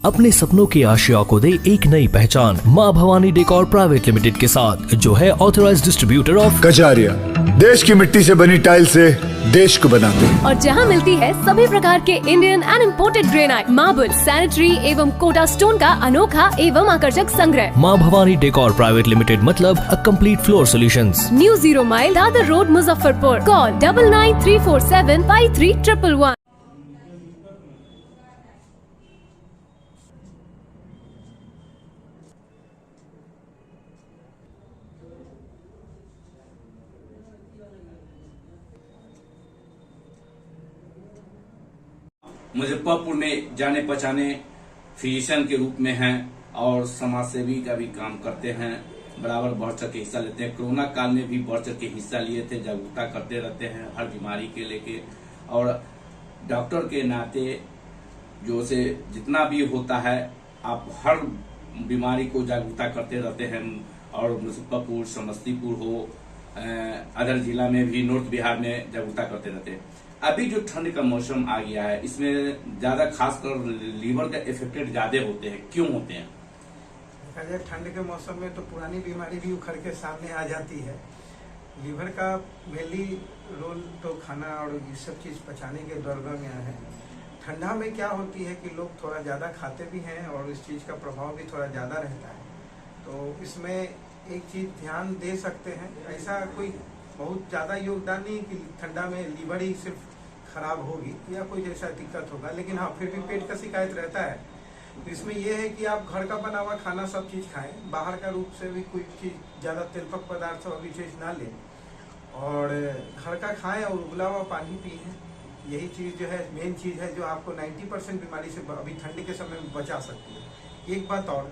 अपने सपनों की आशिया को दे एक नई पहचान माँ भवानी डेकोर प्राइवेट लिमिटेड के साथ, जो है ऑथराइज्ड डिस्ट्रीब्यूटर ऑफ कजारिया। देश की मिट्टी से बनी टाइल से देश को बनाते हैं। और जहाँ मिलती है सभी प्रकार के Indian and imported granite, marble, sanitary एवं कोटा स्टोन का अनोखा एवं आकर्षक संग्रह। माँ भवानी डेकोर प्राइवेट लिमिटेड मतलब a complete floor solutions. New 0 mile Dadar road, Muzaffarpur. Call 9934753111। Muzaffarpur में जाने पहचाने फिजिशियन के रूप में हैं और समाज सेवी का भी काम करते हैं। बराबर बढ़ चढ़ के हिस्सा लेते हैं। कोरोना काल में भी बढ़ चढ़ के हिस्सा लिए थे, जागरूकता करते रहते हैं हर बीमारी के लेके। और डॉक्टर के नाते जो से जितना भी होता है, आप हर बीमारी को जागरूकता करते रहते हैं। और मुजफ्फरपुर, समस्तीपुर हो, अदर जिला में भी, नॉर्थ बिहार में जागरूकता करते रहते हैं। अभी जो ठंड का मौसम आ गया है, इसमें ज्यादा खासकर लीवर का इफेक्टेड ज्यादा होते हैं। क्यों होते हैं? ठंड के मौसम में तो पुरानी बीमारी भी उखड़ के सामने आ जाती है। लीवर का मेनली रोल तो खाना और ये सब चीज पचाने के दौरान में है। ठंडा में क्या होती है कि लोग थोड़ा ज्यादा खाते भी हैं और इस चीज का प्रभाव भी थोड़ा ज्यादा रहता है। तो इसमें एक चीज ध्यान दे सकते हैं, ऐसा कोई बहुत ज्यादा योगदान नहीं कि ठंडा में लीवर ही सिर्फ खराब होगी या कोई जैसा दिक्कत होगा, लेकिन हाँ फिर भी पेट का शिकायत रहता है। तो इसमें यह है कि आप घर का बना हुआ खाना सब चीज खाएं, बाहर का रूप से भी कोई चीज ज्यादा तेलपक पदार्थ वाली चीज ना लें और घर का खाएं और उबला हुआ पानी पिए। यही चीज जो है मेन चीज है जो आपको 90% बीमारी से अभी ठंड के समय में बचा सकती है। एक बात और,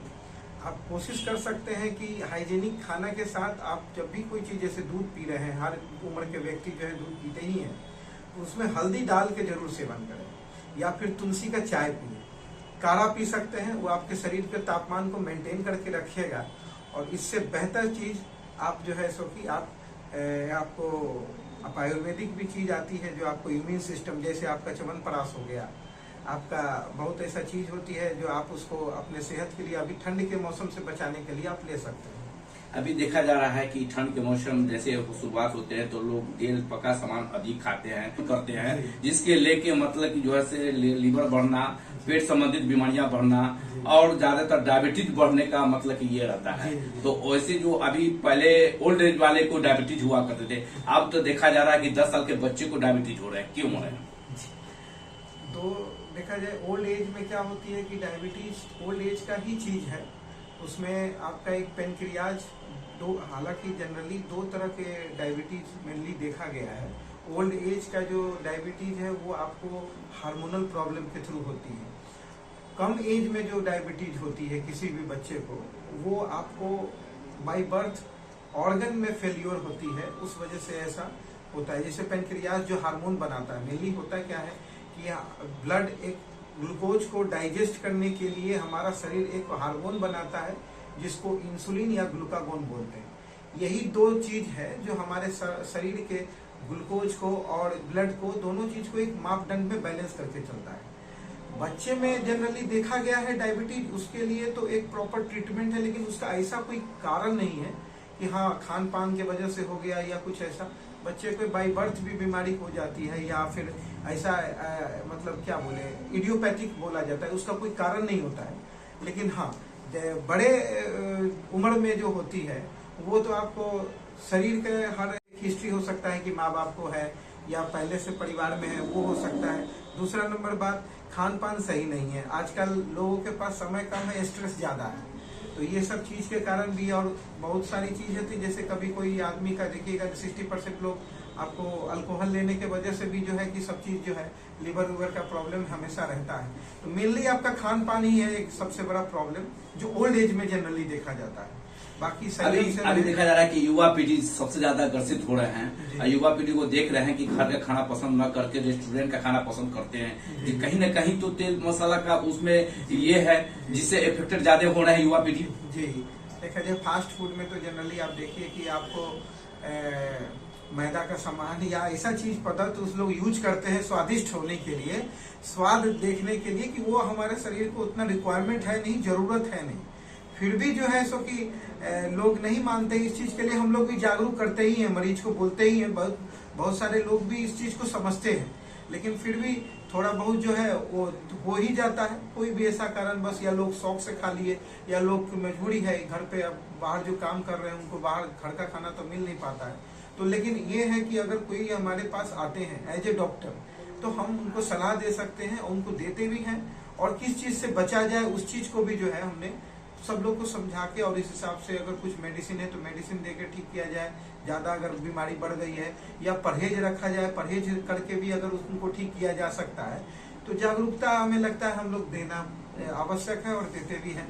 आप कोशिश कर सकते हैं कि हाइजीनिक खाना के साथ आप जब भी कोई चीज जैसे दूध पी रहे हैं, हर उम्र के व्यक्ति जो है दूध पीते ही हैं, उसमें हल्दी डाल के जरूर सेवन करें या फिर तुलसी का चाय पिए। काढ़ा पी सकते हैं, वो आपके शरीर के तापमान को मेंटेन करके रखिएगा। और इससे बेहतर चीज आप जो है सो कि आपको आयुर्वेदिक भी चीज आती है जो आपको इम्यून सिस्टम, जैसे आपका च्यवनप्राश हो गया, आपका बहुत ऐसा चीज होती है जो आप उसको अपने सेहत के लिए अभी ठंड के मौसम से बचाने के लिए आप ले सकते हैं। अभी देखा जा रहा है कि ठंड के मौसम जैसे शुरुआत होते हैं तो लोग तेल पका सामान अधिक खाते हैं करते हैं, जिसके लेके मतलब कि जो है से लीवर बढ़ना, पेट संबंधित बीमारियां बढ़ना और ज्यादातर डायबिटीज बढ़ने का मतलब कि ये रहता है। तो वैसे जो अभी पहले ओल्ड एज वाले को डायबिटीज हुआ करते थे, अब तो देखा जा रहा है कि 10 साल के बच्चे को डायबिटीज हो रहा है। क्यों हो रहा है? तो देखा जाए ओल्ड एज में क्या होती है कि डायबिटीज ओल्ड एज का ही चीज है। उसमें आपका एक पेनक्रियाज हालांकि जनरली 2 तरह के डायबिटीज मेनली देखा गया है। ओल्ड एज का जो डायबिटीज है वो आपको हार्मोनल प्रॉब्लम के थ्रू होती है। कम एज में जो डायबिटीज होती है किसी भी बच्चे को, वो आपको बाय बर्थ ऑर्गन में फेल्योर होती है, उस वजह से ऐसा होता है। जैसे पेनक्रियाज जो हार्मोन बनाता है, मेनली होता क्या है कि ब्लड एक ग्लूकोज को डाइजेस्ट करने के लिए हमारा शरीर एक हार्मोन बनाता है जिसको इंसुलिन या ग्लूकागोन बोलते हैं। यही 2 चीज है जो हमारे शरीर के ग्लूकोज को और ब्लड को, दोनों चीज को एक मापदंड में बैलेंस करके चलता है। बच्चे में जनरली देखा गया है डायबिटीज, उसके लिए तो एक प्रॉपर ट्रीटमेंट है, लेकिन उसका ऐसा कोई कारण नहीं है कि हाँ खान पान के वजह से हो गया या कुछ ऐसा। बच्चे को बाई बर्थ भी बीमारी हो जाती है या फिर ऐसा मतलब क्या बोले, इडियोपैथिक बोला जाता है, उसका कोई कारण नहीं होता है। लेकिन हाँ बड़े उम्र में जो होती है वो तो आपको शरीर के हर हिस्ट्री हो सकता है कि माँ बाप को है या पहले से परिवार में है, वो हो सकता है। दूसरा नंबर बात, खान पान सही नहीं है। आजकल लोगों के पास समय कम है, स्ट्रेस ज्यादा है, तो ये सब चीज के कारण भी और बहुत सारी चीज होती है। जैसे कभी कोई आदमी का देखिएगा 60% लोग आपको अल्कोहल लेने के वजह से भी जो है कि सब चीज जो है लीवर वूवर का प्रॉब्लम हमेशा रहता है। तो मेनली आपका खान पान ही है एक सबसे बड़ा प्रॉब्लम जो ओल्ड एज में जनरली देखा जाता है। बाकी अभी देखा जा रहा है कि युवा पीढ़ी सबसे ज्यादा ग्रसित हो रहे हैं। युवा पीढ़ी को देख रहे हैं कि घर का खाना पसंद न करके रेस्टोरेंट का खाना पसंद करते हैं। कि कहीं न कहीं तो तेल मसाला का उसमें ये है जिससे इफेक्टेड ज्यादा हो रहे हैं युवा पीढ़ी। जी देखा जाए फास्ट फूड में तो जनरली आप देखिए कि आपको मैदा का सामान या ऐसा चीज पदार्थ उस लोग यूज करते हैं स्वादिष्ट होने के लिए, स्वाद देखने के लिए, कि वो हमारे शरीर को उतना रिक्वायरमेंट है नहीं, जरूरत है नहीं। फिर भी जो है सो कि लोग नहीं मानते इस चीज के लिए। हम लोग भी जागरूक करते ही हैं, मरीज को बोलते ही हैं, बहुत सारे लोग भी इस चीज को समझते हैं, लेकिन फिर भी थोड़ा बहुत जो है वो हो ही जाता है। कोई भी ऐसा कारण बस, या लोग शौक से खा लिए, या लोग की मजबूरी है घर पे, अब बाहर जो काम कर रहे हैं उनको बाहर घर का खाना तो मिल नहीं पाता है। तो लेकिन ये है कि अगर कोई हमारे पास आते हैं एज ए डॉक्टर, तो हम उनको सलाह दे सकते हैं और उनको देते भी हैं, और किस चीज से बचा जाए उस चीज को भी जो है हमने सब लोग को समझा के, और इस हिसाब से अगर कुछ मेडिसिन है तो मेडिसिन देकर ठीक किया जाए। ज्यादा अगर बीमारी बढ़ गई है या परहेज रखा जाए, परहेज करके भी अगर उनको ठीक किया जा सकता है। तो जागरूकता हमें लगता है हम लोग देना आवश्यक है और देते भी हैं।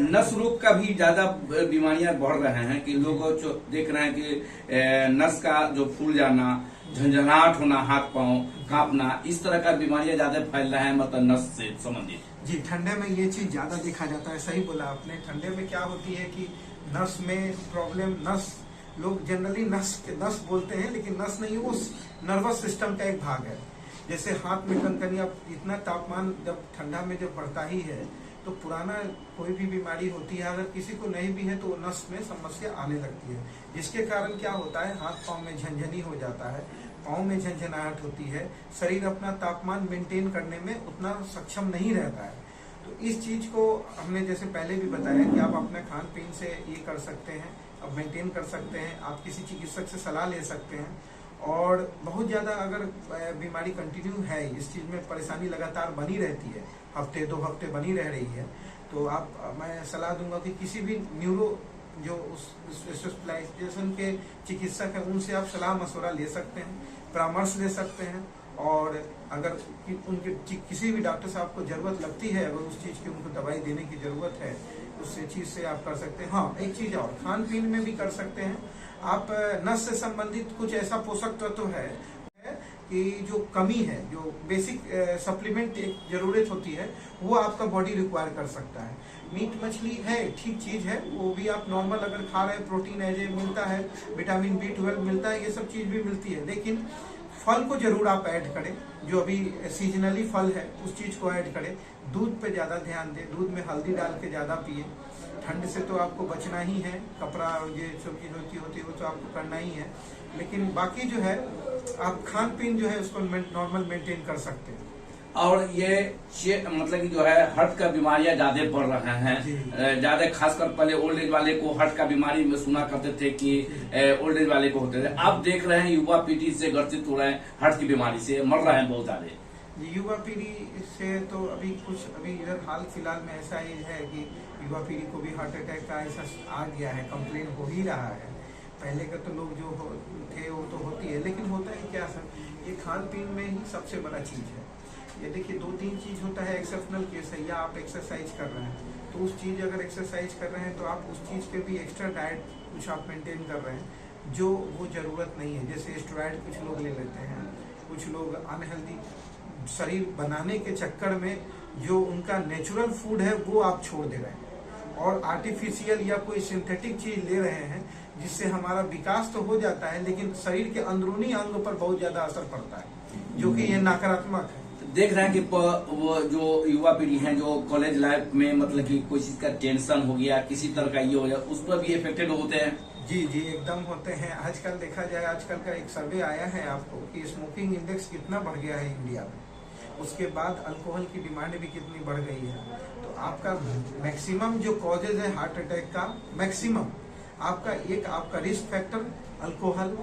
नस रोग का भी ज्यादा बीमारियां बढ़ रहे हैं कि लोग जो देख रहे हैं कि नस का जो फूल जाना, झंझनाहट होना, हाथ पांव कांपना, इस तरह का बीमारियां ज्यादा फैल रहे हैं, मतलब नस से संबंधित। जी, ठंडे में ये चीज ज्यादा देखा जाता है। सही बोला आपने। ठंडे में क्या होती है कि नस में प्रॉब्लम, नस लोग जनरली नस बोलते हैं, लेकिन नस नहीं, वो नर्वस सिस्टम का एक भाग है। जैसे हाथ में कनकनिया, इतना तापमान जब ठंडा में जब बढ़ता ही है तो पुराना कोई भी बीमारी होती है, अगर किसी को नहीं भी है तो नस में समस्या आने लगती है, जिसके कारण क्या होता है, हाथ पांव में झंझनी हो जाता है, पांव में झंझनाहट होती है, शरीर अपना तापमान मेंटेन करने में उतना सक्षम नहीं रहता है। तो इस चीज को हमने जैसे पहले भी बताया कि आप अपने खान पीन से ये कर सकते हैं, अब मेंटेन कर सकते हैं, आप किसी चिकित्सक से सलाह ले सकते हैं। और बहुत ज्यादा अगर बीमारी कंटिन्यू है, इस चीज में परेशानी लगातार बनी रहती है, हफ्ते 2 हफ्ते बनी रह रही है, तो मैं सलाह दूंगा कि किसी भी न्यूरो जो स्पेशलाइजेशन के चिकित्सक है उनसे आप सलाह मशवरा ले सकते हैं, परामर्श ले सकते हैं। और अगर उनके किसी भी डॉक्टर साहब को जरूरत लगती है, अगर उस चीज की उनको दवाई देने की जरूरत है, उस चीज से आप कर सकते हैं। हाँ, एक चीज और, खान पीन में भी कर सकते हैं आप। नस से संबंधित कुछ ऐसा पोषक तत्व है कि जो कमी है, जो बेसिक सप्लीमेंट एक जरूरत होती है, वो आपका बॉडी रिक्वायर कर सकता है। मीट मछली है, ठीक चीज है, वो भी आप नॉर्मल अगर खा रहे हैं, प्रोटीन एज मिलता है, विटामिन B12 मिलता है, ये सब चीज भी मिलती है। लेकिन फल को जरूर आप ऐड करें, जो अभी सीजनली फल है उस चीज को ऐड करें। दूध पे ज्यादा ध्यान दें, दूध में हल्दी डाल के ज्यादा पिए। ठंड से तो आपको बचना ही है, कपड़ा ये सब चीज होती है वो तो आपको करना ही है, लेकिन बाकी जो है आप खान पीन जो है उसको नॉर्मल मेंटेन कर सकते हैं। और ये मतलब कि जो है हार्ट का बीमारियां ज्यादा बढ़ रहे हैं, ज्यादा खासकर पहले ओल्ड एज वाले को हार्ट का बीमारी में सुना करते थे कि ओल्ड एज वाले को होते थे। आप देख रहे हैं युवा पीढ़ी से ग्रसित हो रहे हैं, हार्ट की बीमारी से मर रहे हैं बहुत ज्यादा। युवा पीढ़ी से तो अभी इधर हाल फिलहाल में ऐसा ही है कि युवा पीढ़ी को भी हार्ट अटैक का ऐसा आ गया है, कंप्लेन हो ही रहा है। पहले का तो लोग जो थे वो तो होती है, लेकिन होता है क्या सर, ये खान पीन में ही सबसे बड़ा चीज है। ये देखिए 2-3 चीज होता है, एक्सेप्शनल केस है, या आप एक्सरसाइज कर रहे हैं, तो उस चीज अगर एक्सरसाइज कर रहे हैं तो आप उस चीज पे भी एक्स्ट्रा डाइट कुछ आप मेंटेन कर रहे हैं जो वो जरूरत नहीं है। जैसे स्टेरॉइड कुछ लोग ले लेते हैं, कुछ लोग अनहेल्दी शरीर बनाने के चक्कर में जो उनका नेचुरल फूड है वो आप छोड़ दे रहे हैं, और आर्टिफिशियल या कोई सिंथेटिक चीज ले रहे हैं, जिससे हमारा विकास तो हो जाता है लेकिन शरीर के अंदरूनी अंग पर बहुत ज्यादा असर पड़ता है, जो कि ये नकारात्मक है। देख रहे हैं कि वो जो युवा पीढ़ी है जो कॉलेज लाइफ में मतलब कि कोई चीज का टेंशन हो गया, किसी तरह का ये हो गया, उस पर भी इफेक्टेड होते हैं। जी एकदम होते हैं। आजकल देखा जाए, आजकल का एक सर्वे आया है आपको कि स्मोकिंग इंडेक्स कितना बढ़ गया है इंडिया में, उसके बाद अल्कोहल की डिमांड भी कितनी बढ़ गई है। तो आपका मैक्सिमम जो कॉजेज है हार्ट अटैक का, मैक्सिमम आपका रिस्क फैक्टर अल्कोहल,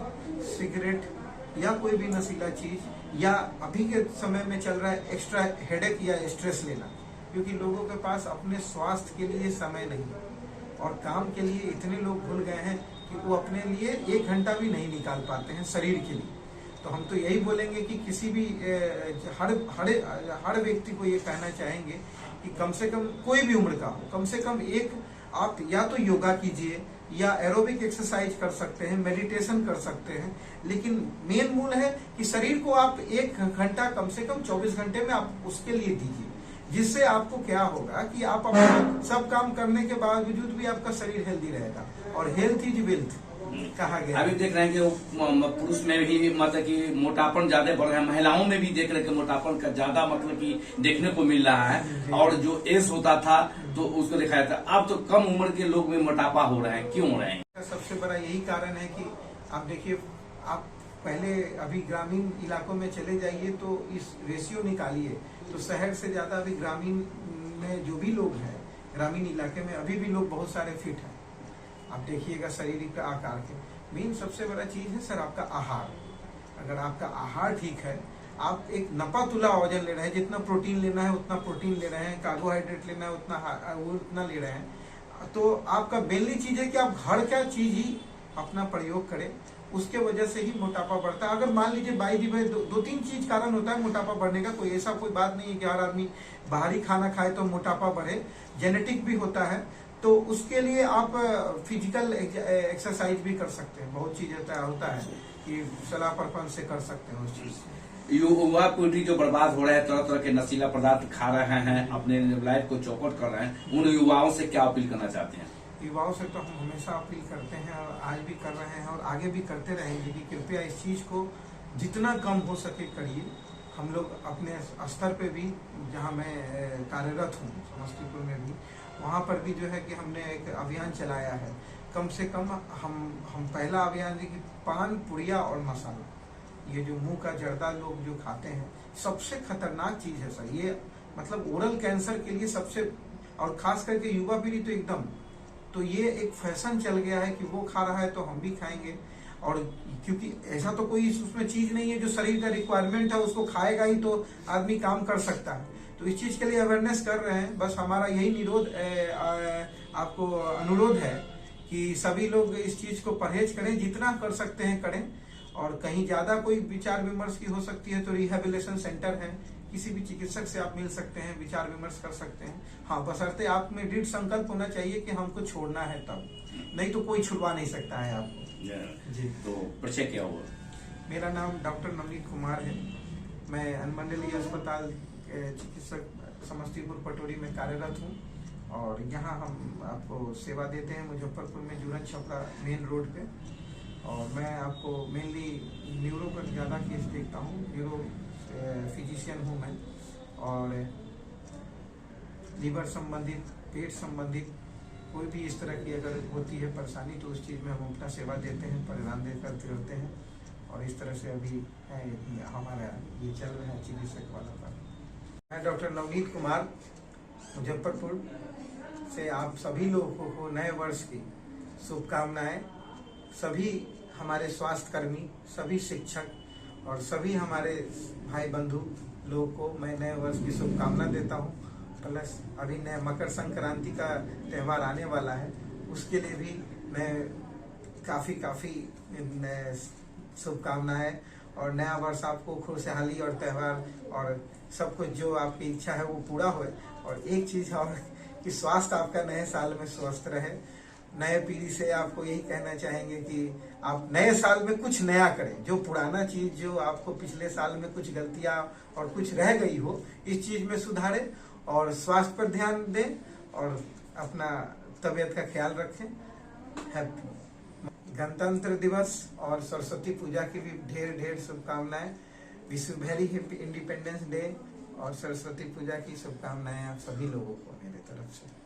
सिगरेट या कोई भी नशीला चीज, या अभी के समय में चल रहा है एक्स्ट्रा हेडेक या स्ट्रेस लेना, क्योंकि लोगों के पास अपने स्वास्थ्य के लिए समय नहीं, और काम के लिए इतने लोग भूल गए हैं कि वो अपने लिए 1 घंटा भी नहीं निकाल पाते हैं शरीर के लिए। तो हम तो यही बोलेंगे कि किसी भी हर व्यक्ति को ये कहना चाहेंगे कि कम से कम कोई भी उम्र का हो, कम से कम एक आप या तो योगा कीजिए या एरोबिक एक्सरसाइज कर सकते हैं, मेडिटेशन कर सकते हैं, लेकिन मेन मूल है कि शरीर को आप 1 घंटा कम से कम 24 घंटे में आप उसके लिए दीजिए, जिससे आपको क्या होगा कि आप अपना सब काम करने के बावजूद भी आपका शरीर हेल्दी रहेगा, और हेल्थ इज वेल्थ। कहा गया अभी देख रहे हैं कि वो पुरुष में भी मतलब कि मोटापन ज्यादा बढ़ रहा है, महिलाओं में भी देख रहे हैं कि मोटापन का ज्यादा मतलब कि देखने को मिल रहा है। और जो एज होता था तो उसको दिखाया था, अब तो कम उम्र के लोग में मोटापा हो रहा है, क्यों हो रहे हैं? सबसे बड़ा यही कारण है कि आप देखिए, आप पहले अभी ग्रामीण इलाकों में चले जाइए तो इस रेशियो निकालिए तो शहर से ज्यादा अभी ग्रामीण में जो भी लोग हैं, ग्रामीण इलाके में अभी भी लोग बहुत सारे फिट हैं। आप देखिएगा शारीरिक आकार के। मेन सबसे बड़ा चीज है सर आपका आहार। अगर आपका आहार ठीक है, आप एक नपा तुला वजन ले रहे हैं, जितना प्रोटीन लेना है उतना प्रोटीन ले रहे हैं, कार्बोहाइड्रेट लेना है उतना ले रहे हैं, तो आपका मेनली चीज है कि आप घर का चीज ही अपना प्रयोग करें, उसके वजह से ही मोटापा बढ़ता है। अगर मान लीजिए बाई दी भाई दो तीन चीज कारण होता है मोटापा बढ़ने का, कोई ऐसा कोई बात नहीं है कि हर आदमी बाहरी खाना खाए तो मोटापा बढ़े, जेनेटिक भी होता है। तो उसके लिए आप फिजिकल एक्सरसाइज भी कर सकते हैं, बहुत चीज होता है कि सलाह परपन से कर सकते हैं उस चीज। युवा पीढ़ी जो बर्बाद हो रहा है, तरह तरह के नशीला पदार्थ खा रहे हैं, अपने लाइफ को चौपट कर रहे हैं, उन युवाओं से क्या अपील करना चाहते हैं? युवाओं से तो हम हमेशा अपील करते हैं और आज भी कर रहे हैं और आगे भी करते रहेंगे कि कृपया इस चीज को जितना कम हो सके करिए। हम लोग अपने स्तर पे भी, जहां मैं कार्यरत हूँ समस्तीपुर में भी, वहां पर भी जो है कि हमने एक अभियान चलाया है। कम से कम हम पहला अभियान है कि पान, पुड़िया और मसाला, ये जो मुंह का जर्दा लोग जो खाते हैं, सबसे खतरनाक चीज है सर ये। मतलब ओरल कैंसर के लिए सबसे, और खास करके युवा पीढ़ी तो एकदम, तो ये एक फैशन चल गया है कि वो खा रहा है तो हम भी खाएंगे। और क्योंकि ऐसा तो कोई उसमें चीज नहीं है जो शरीर का रिक्वायरमेंट है, उसको खाएगा ही तो आदमी काम कर सकता है। तो इस चीज के लिए अवेयरनेस कर रहे हैं। बस हमारा यही आपको अनुरोध है कि सभी लोग इस चीज को परहेज करें, जितना कर सकते हैं करें। और कहीं ज्यादा कोई विचार विमर्श की हो सकती है तो रिहेबिलिटेशन सेंटर है, किसी भी चिकित्सक से आप मिल सकते हैं, विचार विमर्श कर सकते हैं। हाँ, बशर्ते आप में दृढ़ संकल्प होना चाहिए कि हमको छोड़ना है, तब नहीं तो कोई छुड़वा नहीं सकता है आपको। जी, तो परिचय क्या हुआ? मेरा नाम डॉक्टर नवनीत कुमार है। मैं अनुमंडलीय अस्पताल चिकित्सक समस्तीपुर पटोरी में कार्यरत हूँ और यहाँ हम आपको सेवा देते हैं मुजफ्फरपुर में, जुरन छपरा मेन रोड पे। और मैं आपको मेनली न्यूरो का ज़्यादा केस देखता हूँ, न्यूरो फिजिशियन हूँ मैं। और लीवर संबंधित, पेट संबंधित कोई भी इस तरह की अगर होती है परेशानी तो उस चीज़ में हम अपना सेवा देते हैं, परिणाम देकर करते हैं। और इस तरह से अभी हमारा ये चल रहा है चिकित्सक वाला पर। मैं डॉक्टर नवनीत कुमार मुजफ्फरपुर से आप सभी लोगों को नए वर्ष की शुभकामनाएं। सभी हमारे स्वास्थ्य कर्मी, सभी शिक्षक और सभी हमारे भाई बंधु लोगों को मैं नए वर्ष की शुभकामना देता हूं। प्लस अभी नए मकर संक्रांति का त्यौहार आने वाला है, उसके लिए भी मैं काफ़ी शुभकामनाएं। और नया वर्ष आपको खुशहाली और त्यौहार और सब कुछ जो आपकी इच्छा है वो पूरा हो। और एक चीज़ और कि स्वास्थ्य आपका नए साल में स्वस्थ रहे। नए पीढ़ी से आपको यही कहना चाहेंगे कि आप नए साल में कुछ नया करें, जो पुराना चीज जो आपको पिछले साल में कुछ गलतियां और कुछ रह गई हो, इस चीज में सुधारें और स्वास्थ्य पर ध्यान दें और अपना तबीयत का ख्याल रखें। हैप्पी गणतंत्र दिवस और सरस्वती पूजा की भी ढेर शुभकामनाएं। Wish very happy independence day और सरस्वती पूजा की शुभकामनाएं आप सभी लोगों को मेरे तरफ से।